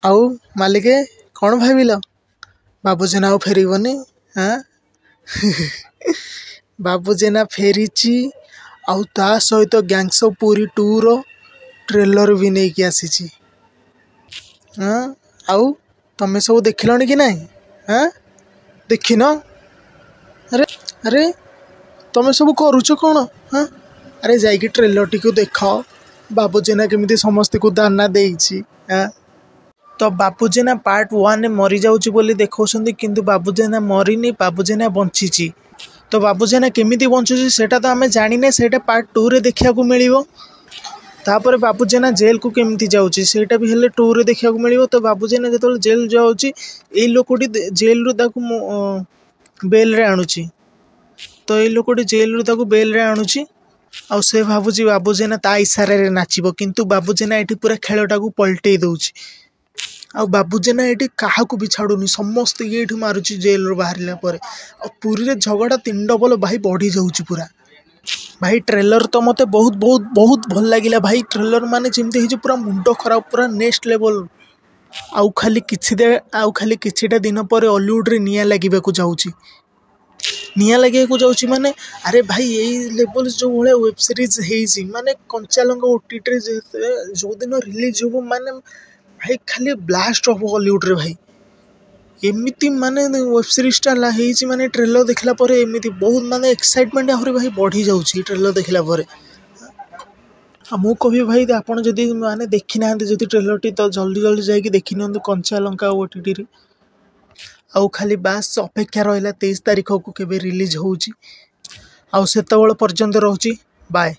ଆଉ ମାଲିକେ କ'ଣ ଭାବିଲ? ବାବୁଜେନା ଆଉ ଫେରିବନି? ହାଁ ବାବୁଜେନା ଫେରିଛି, ଆଉ ତା ସହିତ ଗ୍ୟାଙ୍ଗସ୍ ଅଫ୍ ପୁରୀ 2ର ଟ୍ରେଲର୍ ବି ନେଇକି ଆସିଛି। ହାଁ ଆଉ ତମେ ସବୁ ଦେଖିଲଣି କି ନାହିଁ? ହାଁ ଦେଖିନ? ଆରେ ଆରେ ତମେ ସବୁ କରୁଛ କ'ଣ? ହାଁ ଆରେ ଯାଇକି ଟ୍ରେଲର୍ଟିକୁ ଦେଖ। ବାବୁଜେନା କେମିତି ସମସ୍ତଙ୍କୁ ଦାନା ଦେଇଛି। ହାଁ ତ ବାବୁଜେନା ପାର୍ଟ 1ରେ ମରିଯାଉଛି ବୋଲି ଦେଖାଉଛନ୍ତି, କିନ୍ତୁ ବାବୁଜେନା ମରିନି, ବାବୁଜେନା ବଞ୍ଚିଛି। ତ ବାବୁଜେନା କେମିତି ବଞ୍ଚୁଛି ସେଇଟା ତ ଆମେ ଜାଣିନେ, ସେଇଟା ପାର୍ଟ 2ରେ ଦେଖିବାକୁ ମିଳିବ। ତାପରେ ବାବୁଜେନା ଜେଲ୍କୁ କେମିତି ଯାଉଛି ସେଇଟା ବି ହେଲେ 2ରେ ଦେଖିବାକୁ ମିଳିବ। ତ ବାବୁଜେନା ଯେତେବେଳେ ଜେଲ୍ ଯାଉଛି, ଏଇ ଲୋକଟି ଜେଲ୍ରୁ ତାକୁ ବେଲ୍ରେ ଆଣୁଛି। ତ ଏଇ ଲୋକଟି ଜେଲ୍ରୁ ତାକୁ ବେଲ୍ରେ ଆଣୁଛି, ଆଉ ସେ ଭାବୁଛି ବାବୁଜେନା ତା ଇସାରାରେ ନାଚିବ, କିନ୍ତୁ ବାବୁଜେନା ଏଠି ପୁରା ଖେଳଟାକୁ ପଲଟେଇ ଦେଉଛି। ଆଉ ବାବୁଜେନା ଏଠି କାହାକୁ ବି ଛାଡ଼ୁନି, ସମସ୍ତେ ଏଇଠୁ ମାରୁଛି ଜେଲ୍ରୁ ବାହାରିଲା ପରେ। ଆଉ ପୁରୀରେ ଝଗଡ଼ା 3 ଡବଲ ଭାଇ ବଢ଼ିଯାଉଛି ପୁରା। ଭାଇ ଟ୍ରେଲର୍ ତ ମୋତେ ବହୁତ ବହୁତ ବହୁତ ଭଲ ଲାଗିଲା ଭାଇ। ଟ୍ରେଲର୍ ମାନେ ଯେମିତି ହେଇଛି ପୁରା ମୁଣ୍ଡ ଖରାପ, ପୁରା ନେକ୍ସଟ ଲେଭଲ୍। ଆଉ ଖାଲି କିଛିଟା ଦିନ ପରେ ଅଲିଉଡ଼ରେ ନିଆଁ ଲାଗିବାକୁ ଯାଉଛି। ନିଆଁ ଲାଗିବାକୁ ଯାଉଛି ମାନେ, ଆରେ ଭାଇ ଏଇ ଲେଭଲ୍ ଯେଉଁ ଭଳିଆ ୱେବ୍ ସିରିଜ୍ ହେଇଛି, ମାନେ କଞ୍ଚାଲଙ୍କା OTTରେ ଯେଉଁଦିନ ରିଲିଜ୍ ହେବ ମାନେ ଭାଇ ଖାଲି ବ୍ଲାଷ୍ଟ ହେବ ଅଲିଉଡ଼ରେ ଭାଇ। ଏମିତି ମାନେ ୱେବ୍ ସିରିଜ୍ଟା ହେଇଛି, ମାନେ ଟ୍ରେଲର୍ ଦେଖିଲା ପରେ ଏମିତି ବହୁତ ମାନେ ଏକ୍ସାଇଟମେଣ୍ଟ ଆହୁରି ଭାଇ ବଢ଼ିଯାଉଛି ଟ୍ରେଲର୍ ଦେଖିଲା ପରେ। ଆଉ ମୁଁ କହିବି ଭାଇ, ଆପଣ ଯଦି ମାନେ ଦେଖିନାହାନ୍ତି ଯଦି ଟ୍ରେଲର୍ଟି, ତ ଜଲ୍ଦି ଯାଇକି ଦେଖିନିଅନ୍ତୁ କଞ୍ଚାଲଙ୍କା OTTରେ। ଆଉ ଖାଲି ବାସ୍ ଅପେକ୍ଷା ରହିଲା 23 ତାରିଖକୁ କେବେ ରିଲିଜ୍ ହେଉଛି। ଆଉ ସେତେବେଳେ ପର୍ଯ୍ୟନ୍ତ ରହୁଛି, ବାଏ।